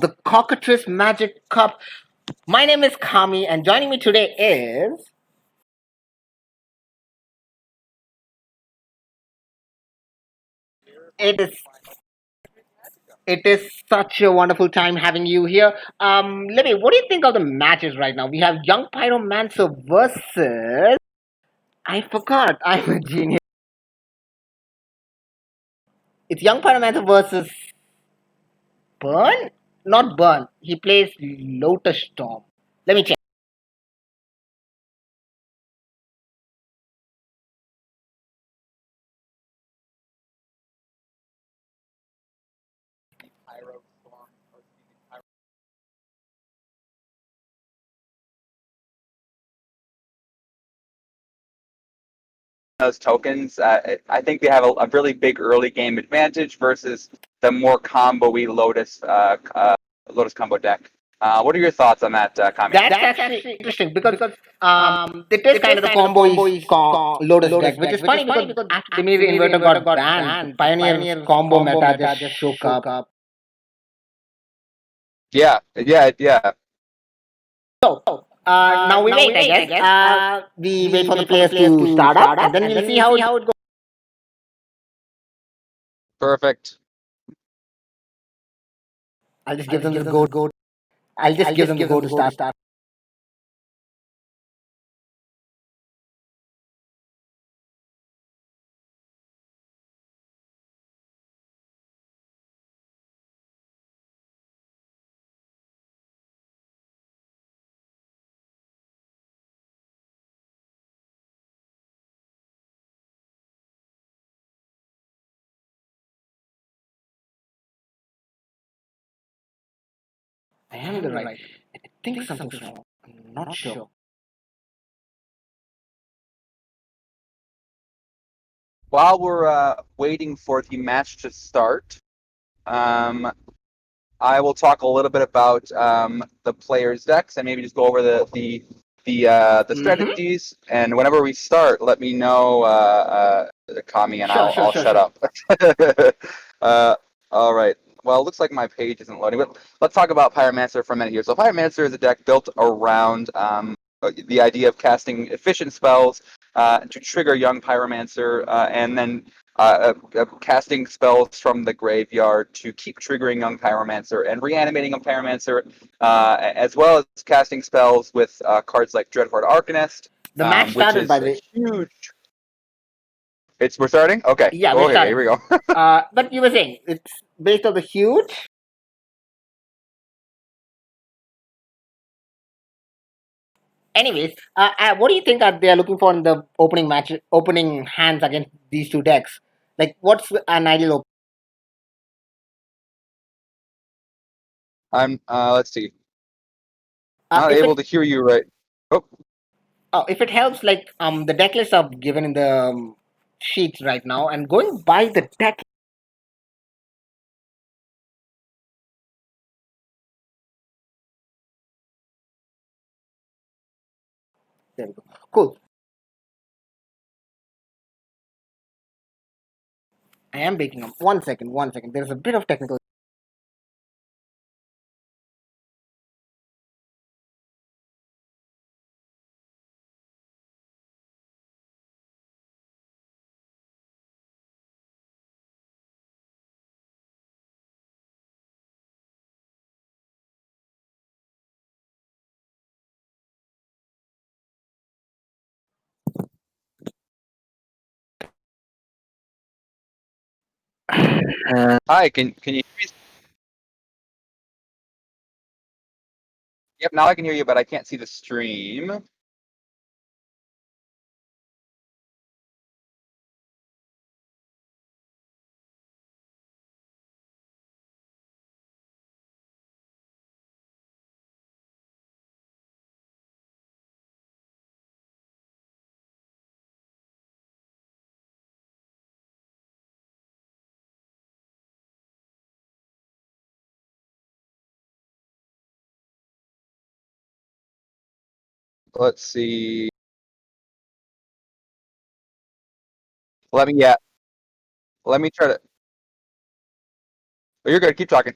the Cockatrice Magic Cup. My name is Kami, and joining me today is. It is. It is such a wonderful time having you here. Libby, what do you think of the matches right now? We have Young Pyromancer versus. I forgot. I'm a genius. It's Young Pyromancer versus Burn. Not Burn. He plays Lotus Storm. Let me check. Those tokens. I think they have a really big early game advantage versus the more combo-y Lotus combo deck. What are your thoughts on that, Kami? That's actually interesting because it is kind of the combo is Lotus deck, which is funny because after Dimir Inverter got banned, Pioneer combo meta just shook up. Yeah. So now we wait, I guess. We wait for the players to start up, and then we'll see how it goes. Perfect. I'll just give them the go. I'll just give them the go to start. I am the right. I think something's wrong. I'm not sure. While we're waiting for the match to start, um, I will talk a little bit about the players' decks and maybe just go over the strategies. And whenever we start, let me know, Kami, and I'll shut up. All right. Well, it looks like my page isn't loading, but let's talk about Pyromancer for a minute here. So Pyromancer is a deck built around the idea of casting efficient spells to trigger young Pyromancer, and then casting spells from the graveyard to keep triggering young Pyromancer and reanimating young Pyromancer, as well as casting spells with cards like Dreadhorde Arcanist, The match which started, is by a the way. huge. We're starting? Okay. Yeah, we Okay, started. here we go. But you were saying it's based on the huge. Anyways, what do you think that they are looking for in the opening match, opening hands against these two decks? Like, what's an ideal Let's see. Not if able it to hear you right. Oh, if it helps, like the deck lists are given in the sheets right now, and going by the deck. There we go. Cool. I am baking up. 1 second. 1 second. There's a bit of technical. hi. Can you hear me? Yep. Now I can hear you, but I can't see the stream. Let's see. Let me yeah. Let me try to. Oh, you're good. Keep talking.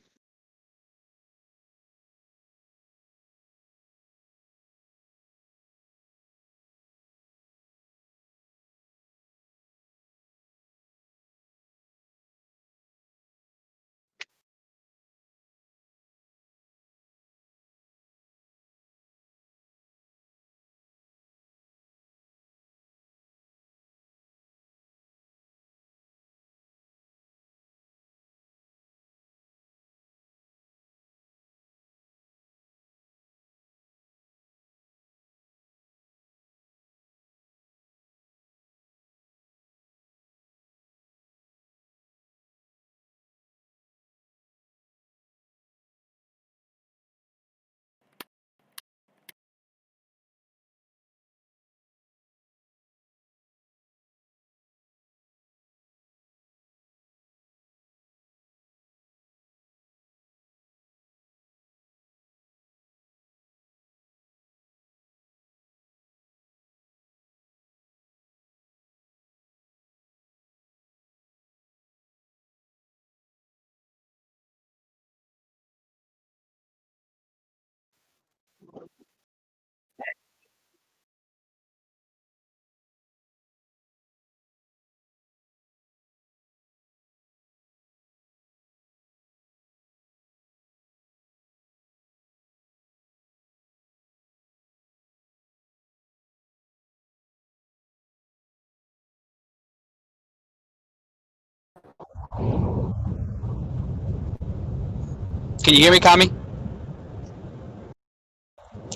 Can you hear me, Kami?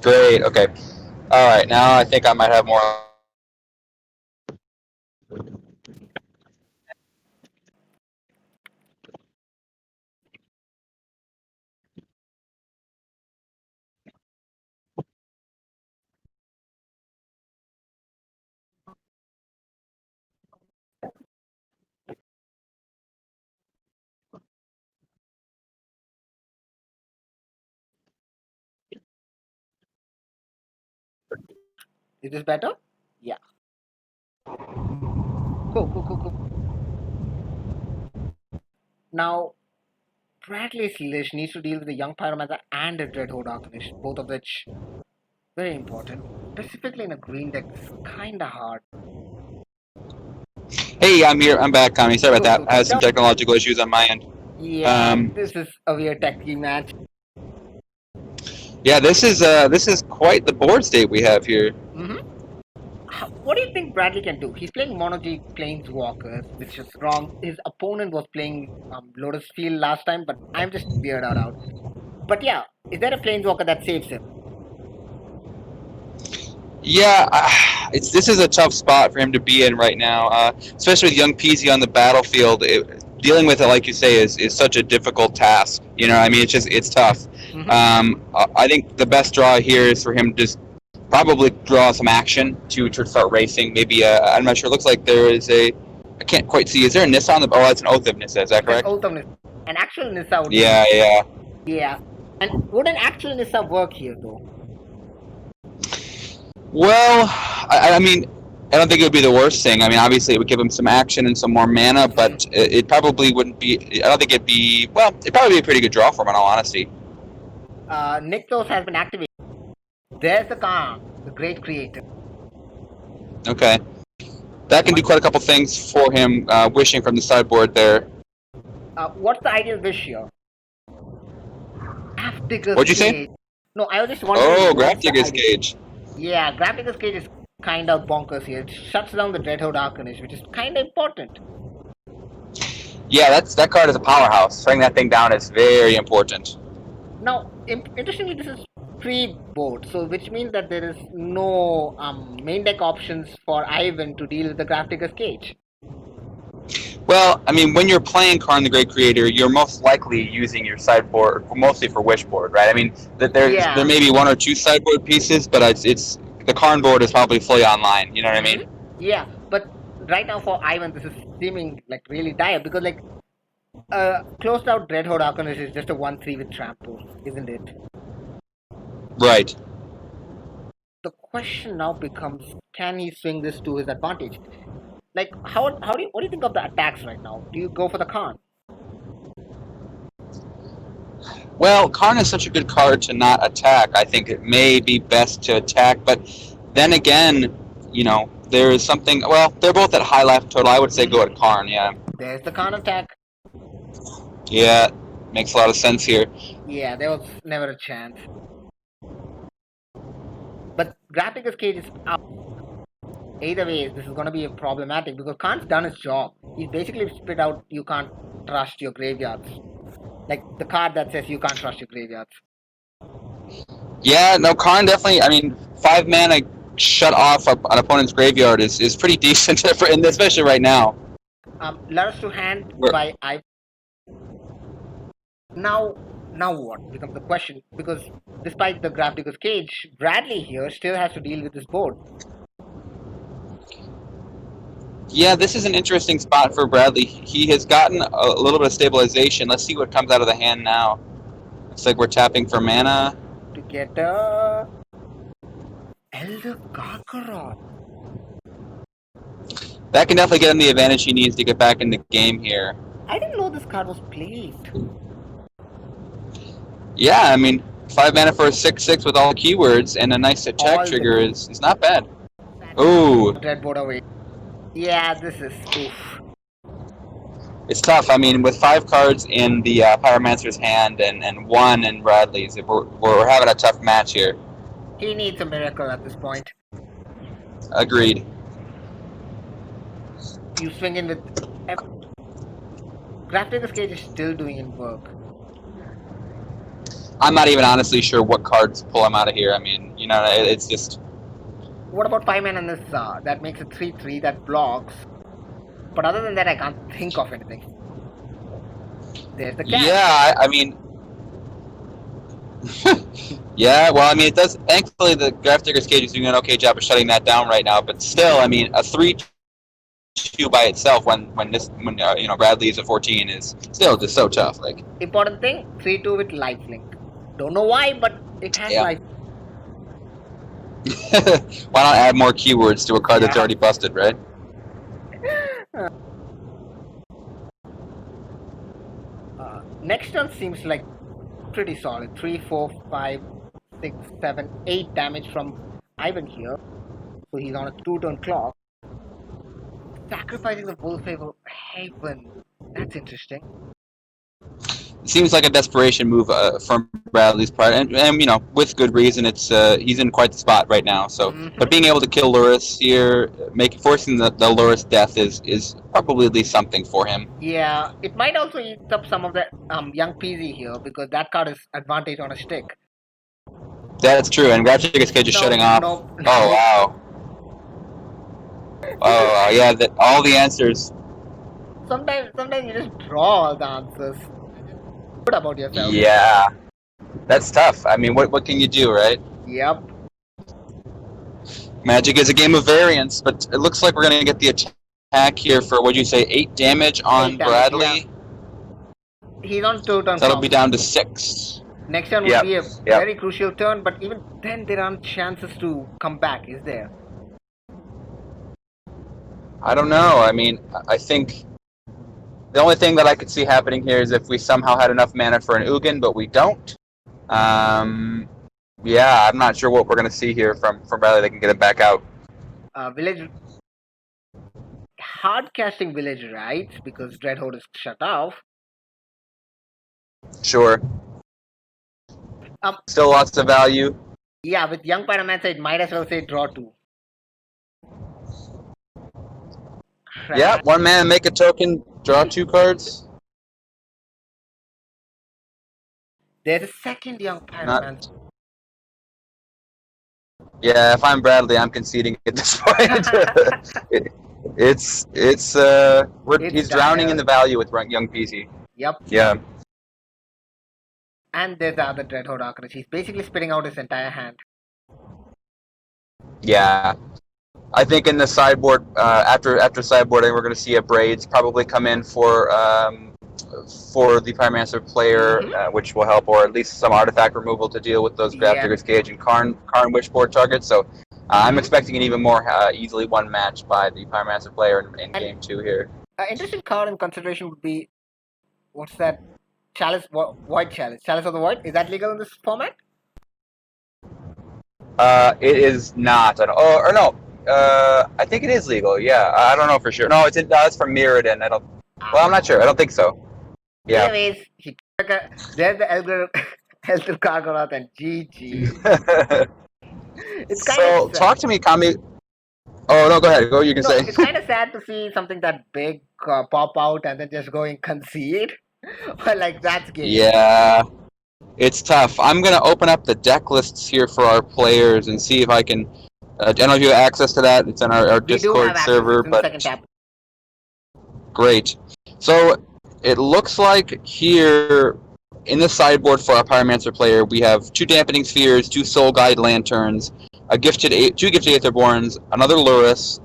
Great. Okay. All right. Now I think I might have more. Is this better? Yeah. Cool, cool, cool, cool. Now, Bradley's list needs to deal with the young Pyromancer and the Dreadhorde Arcanist, both of which very important. Specifically in a green deck, it's kinda hard. Hey, I'm here. I'm back, Kami. Sorry Cool, about cool, that. I cool. had some technological issues on my end. Yeah, Um, this is a weird techie match. yeah, this is quite the board state we have here. Mm-hmm. What do you think Bradley can do? He's playing Mono-G Planeswalkers, which is wrong. His opponent was playing Lotus Field last time, but I'm just weirded out. But yeah, is there a Planeswalker that saves him? Yeah, this is a tough spot for him to be in right now, especially with young Peasy on the battlefield. Dealing with it, like you say, is such a difficult task. You know, I mean, it's tough. I think the best draw here is for him to just probably draw some action to start racing. Maybe I'm not sure. It looks like there is I can't quite see. Is there a Nissa on the? Oh, that's an Oath of Nissa. Is that An correct? Oath of Nissa. An actual Nissa would Yeah, be. yeah. Yeah. And would an actual Nissa work here, though? Well, I mean, I don't think it would be the worst thing. I mean, obviously, it would give him some action and some more mana, but it probably wouldn't be. I don't think it'd be. Well, it'd probably be a pretty good draw for him, in all honesty. Nykthos has been activated. There's the Khan, the great creator. Okay. That can do quite a couple things for him, wishing from the sideboard there. What's the ideal wish here? Grafdigger's What'd you say? Cage. No, I was just wondering. Oh, what's the Grafdigger's ideal- Cage. Yeah, Grafdigger's Cage is kind of bonkers here. It shuts down the Dreadhorde Arcanist, which is kind of important. Yeah, that card is a powerhouse. Shutting that thing down is very important. Now, interestingly, this is pre-board, so which means that there is no main deck options for Ivan to deal with the Grafdigger's Cage. Well, I mean, when you're playing Karn the Great Creator, you're most likely using your sideboard mostly for Wishboard, right? I mean, there may be one or two sideboard pieces, but it's the Karn board is probably fully online. You know what I mean? Yeah, but right now for Ivan, this is seeming like really dire because like closed out Dreadhorde Arcanist is just a 1/3 with trample, isn't it? Right. The question now becomes, can he swing this to his advantage? Like, what do you think of the attacks right now? Do you go for the Khan? Well, Karn is such a good card to not attack. I think it may be best to attack, but then again, you know, there is something. Well, they're both at high life total. I would say go at Karn. Yeah. There's the Khan attack. Yeah, makes a lot of sense here. Yeah, there was never a chance. But Grafdigger's Cage is out. Either way, this is going to be problematic because Khan's done his job. He's basically spit out, you can't trust your graveyards. Like the card that says you can't trust your graveyards. Yeah, no, Karn definitely. I mean, 5 mana shut off an opponent's graveyard is pretty decent, especially right now. Letters to hand by I. Now what becomes the question? Because despite the Grafdigger's Cage, Bradley here still has to deal with this board. Yeah, this is an interesting spot for Bradley. He has gotten a little bit of stabilization. Let's see what comes out of the hand now. Looks like we're tapping for mana. To get Elder Karkaroth. That can definitely get him the advantage he needs to get back in the game here. I didn't know this card was played. Yeah, I mean, 5 mana for a 6/6 with all the keywords and a nice attack All the trigger is not bad. sad Ooh, dreadboard away. Yeah, this is oof. it's tough. I mean, with 5 cards in the Pyromancer's hand and 1 in Bradley's, we're having a tough match here. He needs a miracle at this point. Agreed. You swing in with Grafdigger's Cage is still doing in work. I'm not even honestly sure what cards pull him out of here. I mean, you know, it's just. What about 5 mana Nissa? That makes a 3/3 that blocks. But other than that, I can't think of anything. There's the cat. Yeah, I mean. Yeah, well, I mean, it does. Thankfully, the Grafdigger's Cage is doing an okay job of shutting that down right now. But still, I mean, a 3/2 by itself when Bradley is a 14 is still just so tough. Like, Important thing, 3/2 with lifelink. Don't know why, but it has yeah. life. Why not add more keywords to a card that's Yeah. already busted, right? Next turn seems like pretty solid. 3, 4, 5, 6, 7, 8 damage from Ivan here. So he's on a 2-turn clock. Sacrificing the Wolfhaven Haven. That's interesting. It seems like a desperation move from Bradley's part, and you know, with good reason. It's he's in quite the spot right now. So, but being able to kill Luris here, forcing the Luris death is probably at least something for him. Yeah, it might also eat up some of the young PZ here because that card is advantage on a stick. That's true, and Grafdigger's Cage is shutting off. Nope. Oh wow. Oh yeah, all the answers. Sometimes you just draw all the answers. Good about yourself. Yeah, that's tough. I mean, what can you do, right? Yep. Magic is a game of variance, but it looks like we're gonna get the attack here for what'd you say, 8 damage on 8 damage, Bradley. yeah. He's on 2 turns. That'll be down to 6. Next turn will be a very crucial turn, but even then there aren't chances to come back, is there? I don't know. I mean, I think the only thing that I could see happening here is if we somehow had enough mana for an Ugin, but we don't. Yeah, I'm not sure what we're going to see here from Bradley that can get it back out. Village. Hard casting Village Rites because Dreadhorde is shut off. Sure. Still lots of value. Yeah, with Young Pyromancer, it might as well say draw 2. Yeah, 1 mana, make a token, draw 2 cards. There's a second Young Pyromancer. Yeah, if I'm Bradley, I'm conceding at this point. He's drowning in the value with young PC. Yep. Yeah. And there's the other Dreadhorde Arcanist. He's basically spitting out his entire hand. Yeah. I think in the sideboard, after sideboarding, we're going to see a Braids probably come in for the Pyromancer player, which will help, or at least some artifact removal to deal with those Grafdigger's Cage and Karn Wishboard targets. So I'm expecting an even more easily won match by the Pyromancer player in game 2 here. Interesting card in consideration would be, what's that? Chalice, Void Chalice. Chalice of the Void. Is that legal in this format? It is not. Or no. I think it is legal. Yeah, I don't know for sure. No, it's from Mirrodin. Well, I'm not sure. I don't think so. Yeah. Anyways, there's the Elder Kargorath and GG. It's kind of sad. Talk to me, Kami. Oh no, go ahead. You can say. It's kind of sad to see something that big pop out and then just go and concede. Like that's game. Yeah, it's tough. I'm gonna open up the deck lists here for our players and see if I can. I don't know if you have access to that. It's on our Discord server, but great. So it looks like here in the sideboard for our Pyromancer player, we have 2 Dampening Spheres, 2 Soul Guide Lanterns, two gifted Aetherborns, another Luris,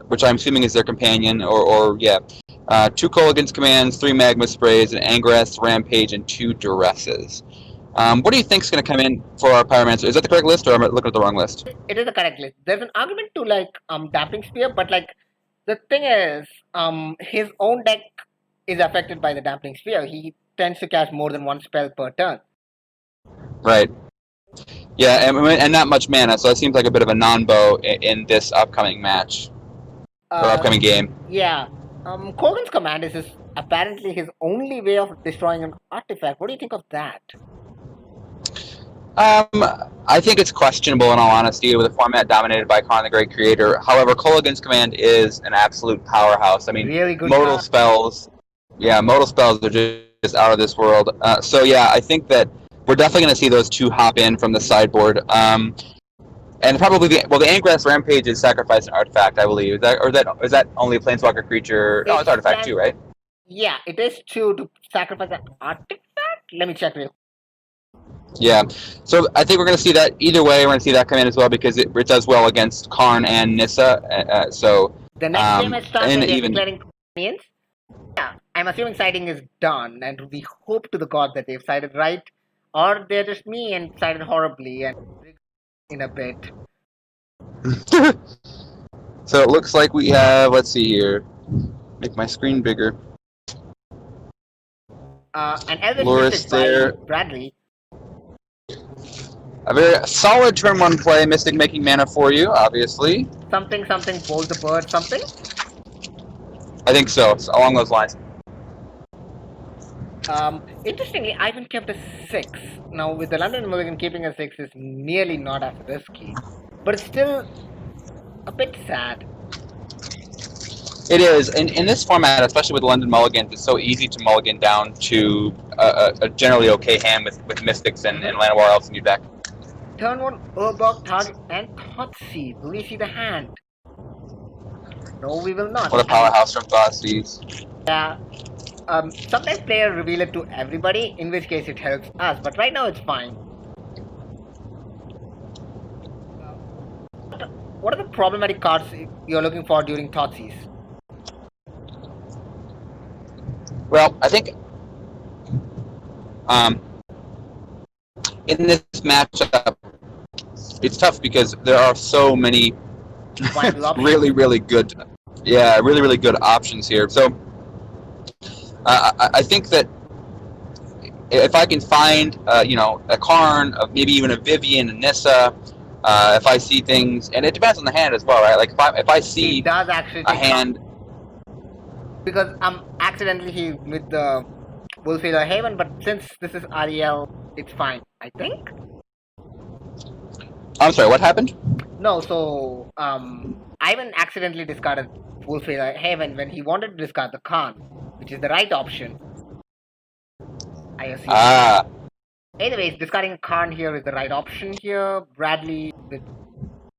which I'm assuming is their companion, 2 Kolaghan's Commands, 3 Magma Sprays, an Angrath's Rampage, and 2 Duresses. What do you think is going to come in for our Pyromancer? Is that the correct list, or am I looking at the wrong list? It is the correct list. There's an argument to Damping Spear, but the thing is, his own deck is affected by the Damping Spear. He tends to cast more than 1 spell per turn. Right. Yeah, and not much mana, so it seems like a bit of a non-bow in this upcoming match or Uh, upcoming game. yeah. Kogan's command is apparently his only way of destroying an artifact. What do you think of that? I think it's questionable, in all honesty, with a format dominated by Khan the Great Creator. However, Kolaghan's command is an absolute powerhouse. I mean, Really good modal card. spells, modal spells are just out of this world. So yeah, I think that we're definitely going to see those two hop in from the sideboard. And probably the Angrass Rampage is sacrifice an artifact, I believe. Is that only a Planeswalker creature? No, it's artifact too, right? Yeah, it is true to sacrifice an artifact. Let me check real. Yeah, so I think we're going to see that either way. We're going to see that come in as well because it does well against Karn and Nissa. So The next game starts when they're even declaring minions. Yeah, I'm assuming siding is done, and we hope to the god that they've sided right, or they're just me and sided horribly and in a bit. So it looks like we have. Let's see here. Make my screen bigger. An Elvish Loris Mystic there. by Bradley. A very solid turn one play. Mystic making mana for you, obviously. Something, bolt the bird, something. I think so. It's along those lines. Interestingly, Ivan kept a 6. Now, with the London Mulligan, keeping a 6 is nearly not as risky, but it's still a bit sad. It is. In this format, especially with London Mulligans, it's so easy to mulligan down to a generally okay hand with Mystics and Llanowar Elves in your deck. Turn 1, Urbok, Target, and Thoughtseize. Will we see the hand? No, we will not. What a powerhouse from Thoughtseize. Yeah. Sometimes players reveal it to everybody, in which case it helps us, but right now it's fine. What are the problematic cards you're looking for during Thoughtseize? Well, I think in this matchup, it's tough because there are so many really good, really good options here. So I think that if I can find, a Karn, maybe even a Vivian, a Nissa, if I see things, and it depends on the hand as well, right? Like if I see a hand. Because I'm accidentally with the Wolfealer Haven, but since this is Ariel, it's fine, I think. I'm sorry, what happened? No, so Ivan accidentally discarded Wolfealer Haven when he wanted to discard the Khan, which is the right option. I assume. Anyways, discarding a Khan here is the right option here. Bradley with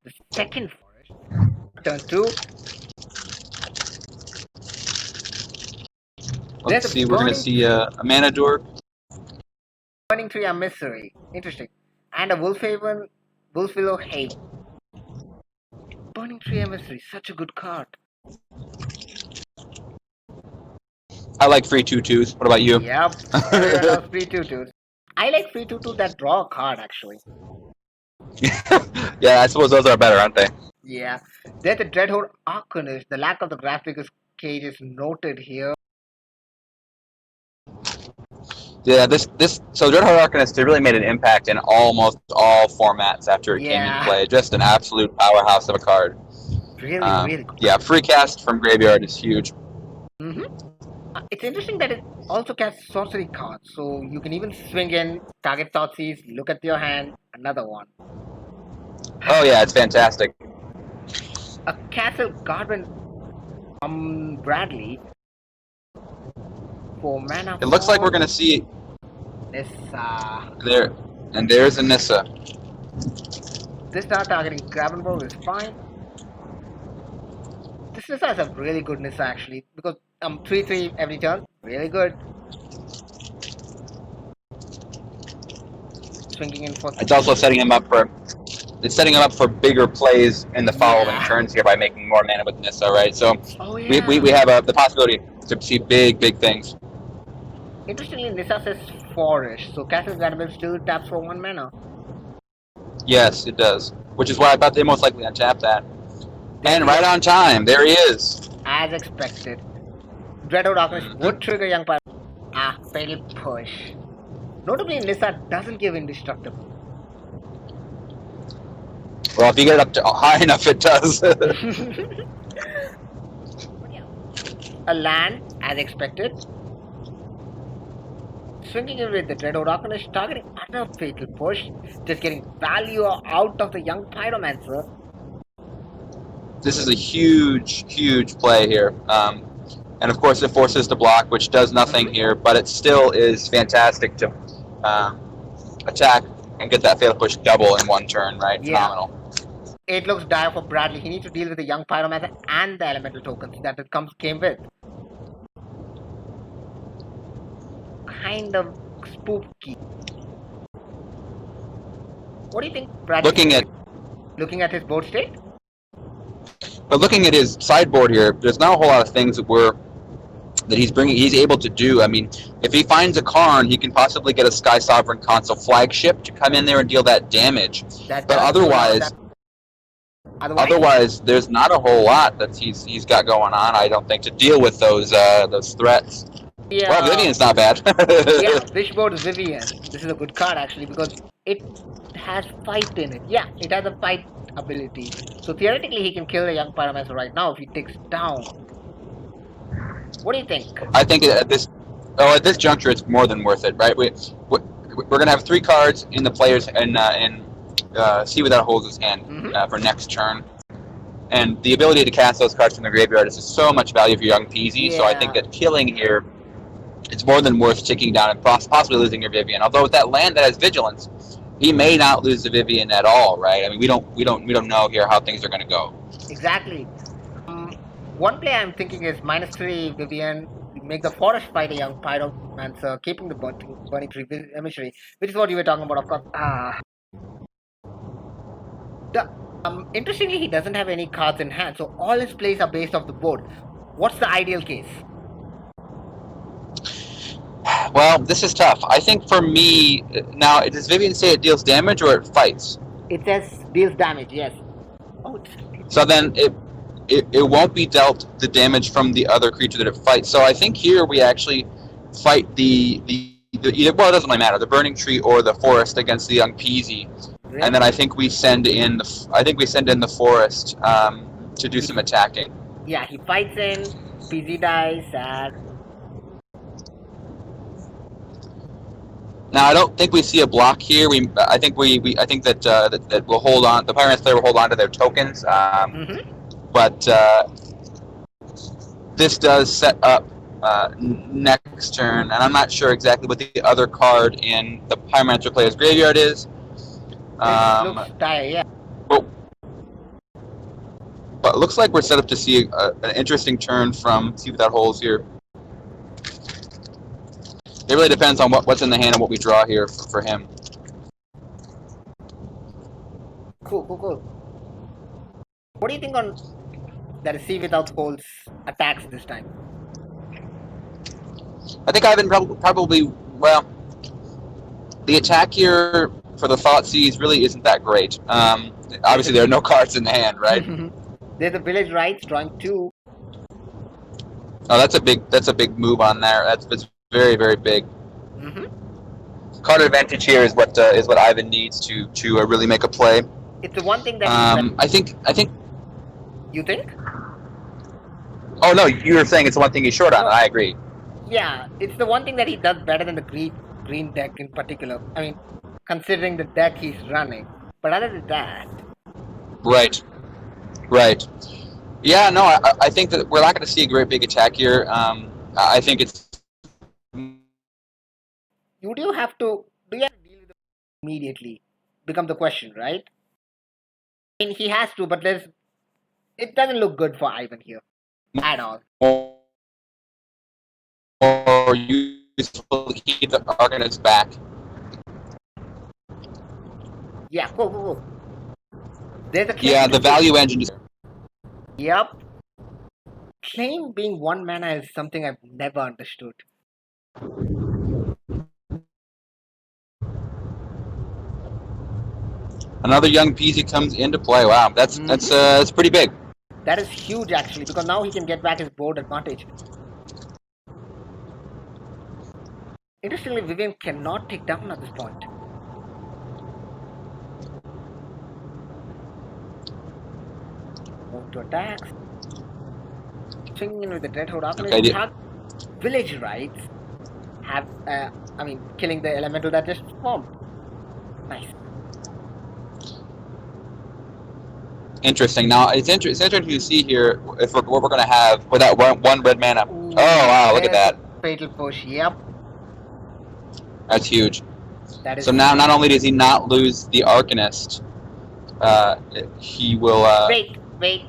the second forest. Turn 2. Let's see, we're going to see a Mana Dork. Burning Tree Emissary. Interesting. And a Wolfealer Haven. Burning Tree Emissary, such a good card. I like free 2/2s. What about you? Yep. I love free 2/2s. I like free 2/2 that draw a card, actually. Yeah, I suppose those are better, aren't they? Yeah. There's the Dreadhorde Arcanist. The lack of the graphics cage is noted here. Yeah, so Dreadhorde Arcanist really made an impact in almost all formats after it came into play. Just an absolute powerhouse of a card. Really good. Yeah, free cast from graveyard is huge. It's interesting that it also casts sorcery cards, so you can even swing in, target Thoughtseize, look at your hand, another one. Oh yeah, it's fantastic. A Castle Guardian Bradley for mana. It looks like we're gonna see Nissa. There, and there's a Nissa. This start targeting Gravenborg is fine. This Nissa is a really good Nissa actually, because 3/3 every turn, really good. Swinging in for. It's also setting him up for bigger plays in the following turns here by making more mana with Nissa, right? So we have the possibility to see big things. Interestingly, Nissa says Forest, so Castle Guardian still taps for 1 mana. Yes, it does. Which is why I thought they most likely untap that. And right on time, there he is. As expected. Dreadhorde Arcanist would trigger Young Pyro. Fatal push. Notably, Nissa doesn't give indestructible. Well, if you get it up to high enough, it does. A land, as expected. Swinging it with the Dread Oracle is targeting another fatal push, just getting value out of the young Pyromancer. This is a huge, huge play here. And of course, it forces the block, which does nothing here, but it still is fantastic to attack and get that fatal push double in one turn, right? Yeah. Phenomenal. It looks dire for Bradley. He needs to deal with the young Pyromancer and the elemental tokens that it came with. Kind of spooky. What do you think, Bradley? Looking at his board state? But looking at his sideboard here, there's not a whole lot of things that he's able to do. I mean, if he finds a Karn, he can possibly get a Sky Sovereign console flagship to come in there and deal that damage. But otherwise, there's not a whole lot that he's got going on, I don't think, to deal with those threats. Yeah. Well, Vivian's not bad. Yeah, Wishboard is Vivian. This is a good card actually because it has fight in it. Yeah, it has a fight ability. So theoretically, he can kill the young Pyromancer right now if he takes down. What do you think? I think at this juncture, it's more than worth it, right? We're gonna have 3 cards in the player's in SieveWithoutHoles' hand for next turn, and the ability to cast those cards from the graveyard is just so much value for young Peasy. Yeah. So I think that killing here, it's more than worth taking down and possibly losing your Vivian. Although with that land that has vigilance, he may not lose the Vivian at all, right? I mean, we don't know here how things are going to go. Exactly. One play I'm thinking is -3 Vivian, make the forest fight a young Pyromancer, keeping the Burning Tree Emissary, which is what you were talking about, of course. Interestingly, he doesn't have any cards in hand, so all his plays are based off the board. What's the ideal case? Well, this is tough. I think for me, now, does Vivian say it deals damage or it fights? It says deals damage, yes. Oh, so then it won't be dealt the damage from the other creature that it fights. So I think here we actually fight well, it doesn't really matter, the Burning Tree or the Forest against the young Peasy. Really? And then I think we send in the Forest to do some attacking. Yeah, he fights in, Peasy dies, and... Now I don't think we see a block here. I think that we'll hold on. The Pyromancer player will hold on to their tokens. But this does set up next turn, and I'm not sure exactly what the other card in the Pyromancer player's graveyard is. Looks dire, yeah. But it looks like we're set up to see an interesting turn from SieveWithoutHoles here. It really depends on what's in the hand and what we draw here for him. Cool. What do you think on that SieveWithoutHoles attacks this time? I think Ivan probably, well, the attack here for the Thoughtseize really isn't that great. Obviously, there are no cards in the hand, right? There's a Village Rites, drawing 2. Oh, that's a big move on there. That's very, very big. Card advantage here is what Ivan needs to really make a play. It's the one thing that I think. You think? Oh no, you were saying it's the one thing he's short on. I agree. Yeah, it's the one thing that he does better than the green deck in particular. I mean, considering the deck he's running. But other than that. Right. Yeah, no, I think that we're not going to see a great big attack here. I think it's. Do you have to deal with it immediately? Becomes the question, right? I mean, he has to, but it doesn't look good for Ivan here at all. Or useful to keep the Argonauts back. Yeah, go. There's a claim. Yeah, the value engine. Yep. Claim being 1 mana is something I've never understood. Another young Peasy comes into play. Wow, that's pretty big. That is huge actually, because now he can get back his board advantage. Interestingly, Vivian cannot take down at this point. Move to attacks. Swinging in with the Dreadhorde Arcanist. Okay. Village rights have, killing the elemental that just formed. Nice. Interesting. Now it's interesting to see here if what we're going to have with that one red mana. Ooh, oh wow! Look at that. Fatal push. Yep. That's huge. That is. So now, not only does he not lose the Arcanist, he will. Wait.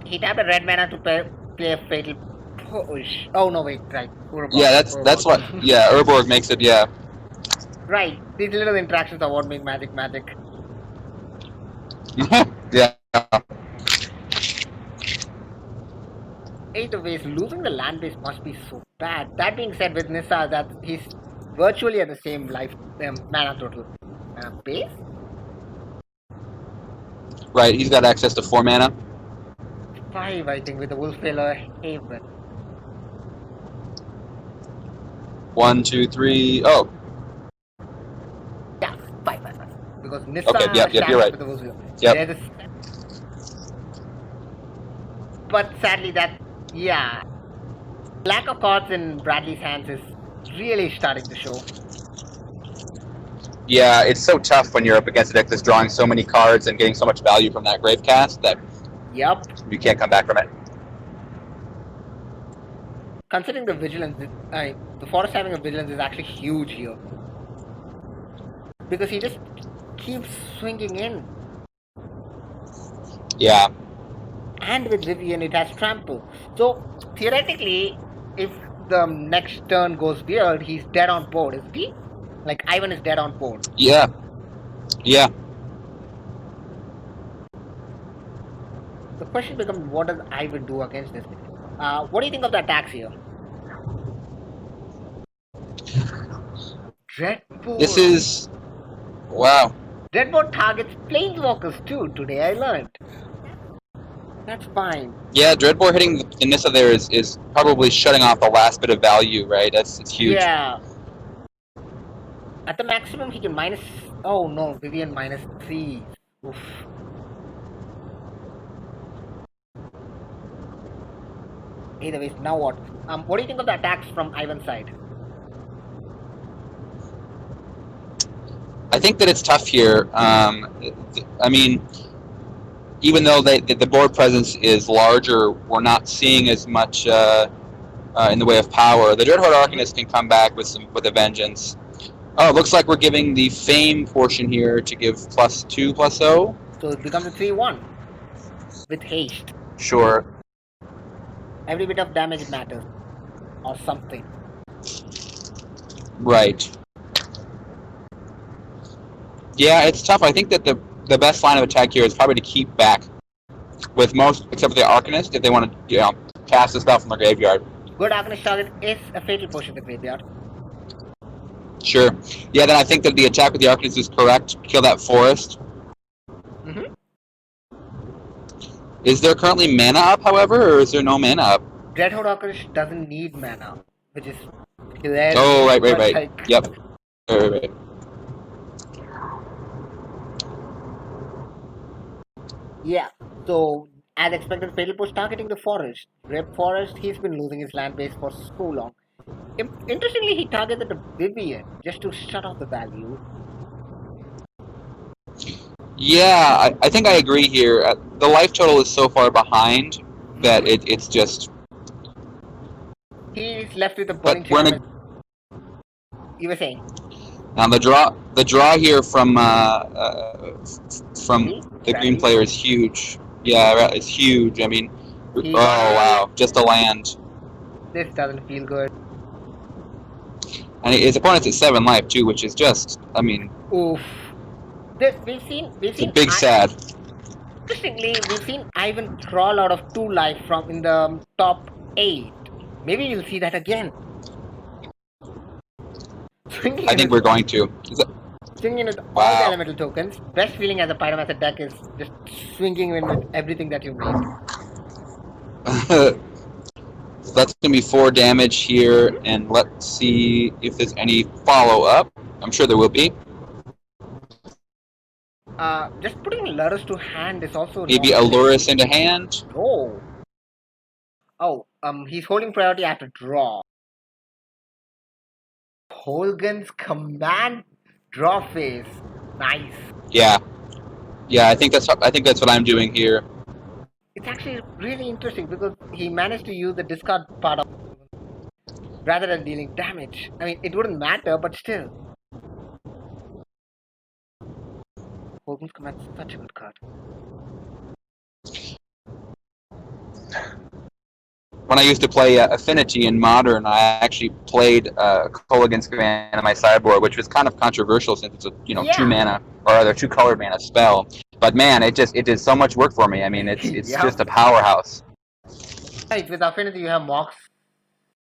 He tapped a red mana to play a fatal push. Oh no! Wait. Right. Urborg. Yeah, that's what. Yeah, Urborg makes it. Yeah. Right. These little interactions are what make magic magic. Yeah. Either ways, losing the land base must be so bad. That being said, with Nissa, that he's virtually at the same life mana total. Base? Right, he's got access to 4 mana. 5, I think, with the Wolftailor Haven. 1, 2, 3. Oh. Yeah, 5. Because Nissa. Okay, yep, you're right. Yep. But sadly, yeah. Lack of cards in Bradley's hands is really starting to show. Yeah, it's so tough when you're up against a deck that's drawing so many cards and getting so much value from that grave cast that yep, you can't come back from it. Considering the vigilance, the forest having a vigilance is actually huge here. Because he just keeps swinging in. Yeah. And with Vivian, it has trample. So, theoretically, if the next turn goes weird, he's dead on board, isn't he? Like, Ivan is dead on board. Yeah. Yeah. The question becomes, what does Ivan do against this? What do you think of the attacks here? Dreadboard. This is... Wow. Dreadboard targets Planeswalkers too, today I learned. That's fine. Yeah, Dreadboard hitting the Nissa there is probably shutting off the last bit of value, right? It's huge. Yeah. At the maximum, he can minus... Oh no, Vivian minus 3. Oof. Either way, now what? What do you think of the attacks from Ivan's side? I think that it's tough here. I mean, even though the board presence is larger, we're not seeing as much in the way of power. The Dreadhorde Arcanist can come back with a vengeance. Oh, it looks like we're giving the Fame portion here to give +2/+0. So it becomes a 3/1 with haste. Sure. Every bit of damage matters, or something. Right. Yeah, it's tough. I think that the best line of attack here is probably to keep back with most, except for the Arcanist, if they want to, cast the spell from the graveyard. Good Arcanist target is a fatal push in the graveyard. Sure. Yeah, then I think that the attack with the Arcanist is correct. Kill that forest. Mm-hmm. Is there currently mana up, however, or is there no mana up? Dreadhorde Arcanist doesn't need mana, which is hilarious. Oh, right. Yep. Right. Yeah, so as expected, fatal push targeting the forest. Red Forest, he's been losing his land base for so long. Interestingly, he targeted the Vivian just to shut off the value. Yeah, I think I agree here. The life total is so far behind that it's just... He's left with a burning but You were saying? Now the draw here from the green player is huge. Yeah, it's huge. I mean, oh wow, just a land. This doesn't feel good. And his opponent's at 7 life too, which is just, I mean, oof. We've seen it's a big sad. Interestingly, we've seen Ivan crawl out of 2 life from in the top 8. Maybe we'll see that again. I think we're going to. Swinging with all the elemental tokens. Best feeling as a Pyromancer deck is just swinging in with everything that you made. The that's going to be 4 damage here, and let's see if there's any follow-up. I'm sure there will be. Just putting letters to hand is also Maybe not Allurus into hand. No. Oh, he's holding priority after draw. Holgan's command draw phase. Nice. Yeah, I think that's what I'm doing here. It's actually really interesting because he managed to use the discard part of rather than dealing damage. I mean, it wouldn't matter, but still. Holgan's command is such a good card. When I used to play Affinity in Modern, I actually played Kolaghan's Command on my sideboard, which was kind of controversial since it's a 2 mana or rather 2 colored mana spell. But man, it did so much work for me. I mean, it's just a powerhouse. Right, with Affinity you have Mox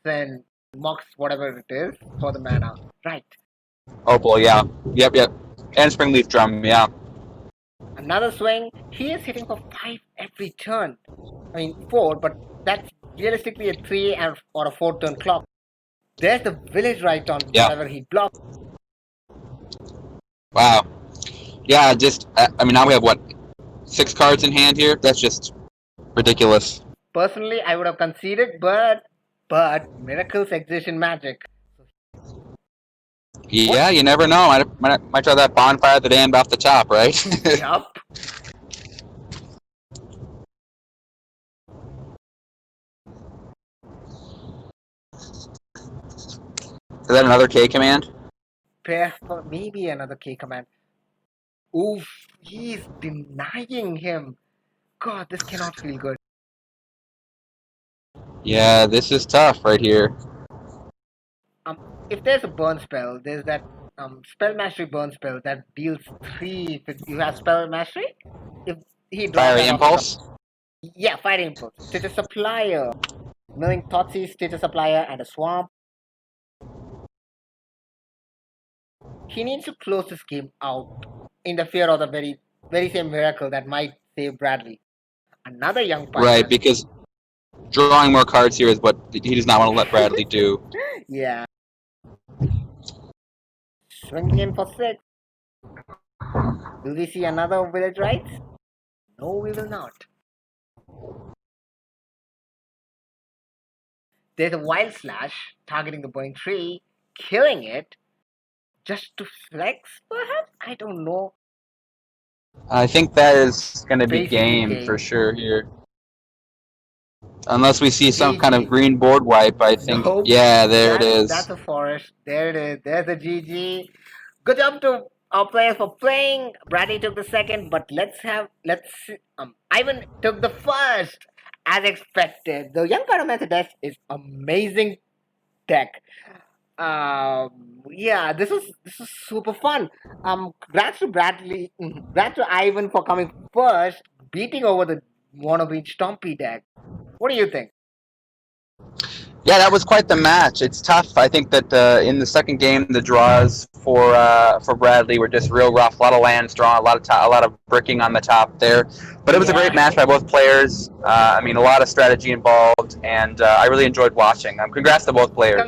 and Mox whatever it is for the mana. Right. Opal, yeah, yep, and Springleaf Drum, yeah. Another swing. He is hitting for 5 every turn. I mean 4, but that's realistically a 3 or a 4 turn clock. There's the village right on whatever he blocks. Wow. Yeah, just I mean now we have what, 6 cards in hand here? That's just ridiculous. Personally, I would have conceded, but miracles exist in Magic. Yeah, you never know. Might try that Bonfire of the Damned off the top, right? Yup. Is that another K command? Maybe another K command. Oof, he's denying him. God, this cannot feel good. Yeah, this is tough right here. If there's a burn spell, there's that spell mastery burn spell that deals 3 if you have spell mastery. If he draws Fiery Impulse? Yeah, Fire Impulse. Stitcher Supplier. Milling Thoughtseize, Stitcher Supplier, and a Swamp. He needs to close this game out in the fear of the very, very same miracle that might save Bradley. Another young Pyromancer. Right, because drawing more cards here is what he does not want to let Bradley do. Yeah. Swinging in for 6. Will we see another Village Rites? No, we will not. There's a Wild Slash targeting the burning tree, killing it, just to flex, perhaps? I don't know. I think that is going to be Basically game for sure here. Unless we see some GG. kind of green board wipe, I think. Nope. Yeah, there it is. That's a forest. There it is. There's the GG. Good job to our players for playing. Bradley took the second, but let's see. Ivan took the first, as expected. The Young Pyromancer deck is amazing deck. Yeah, this is super fun. Congrats to Bradley. Congrats to Ivan for coming first, beating over the wannabe Stompy deck. What do you think? Yeah, that was quite the match. It's tough. I think that in the second game, the draws for Bradley were just real rough. A lot of lands drawn, a lot of bricking on the top there. But it was a great match by both players. I mean, a lot of strategy involved, and I really enjoyed watching. Congrats to both players.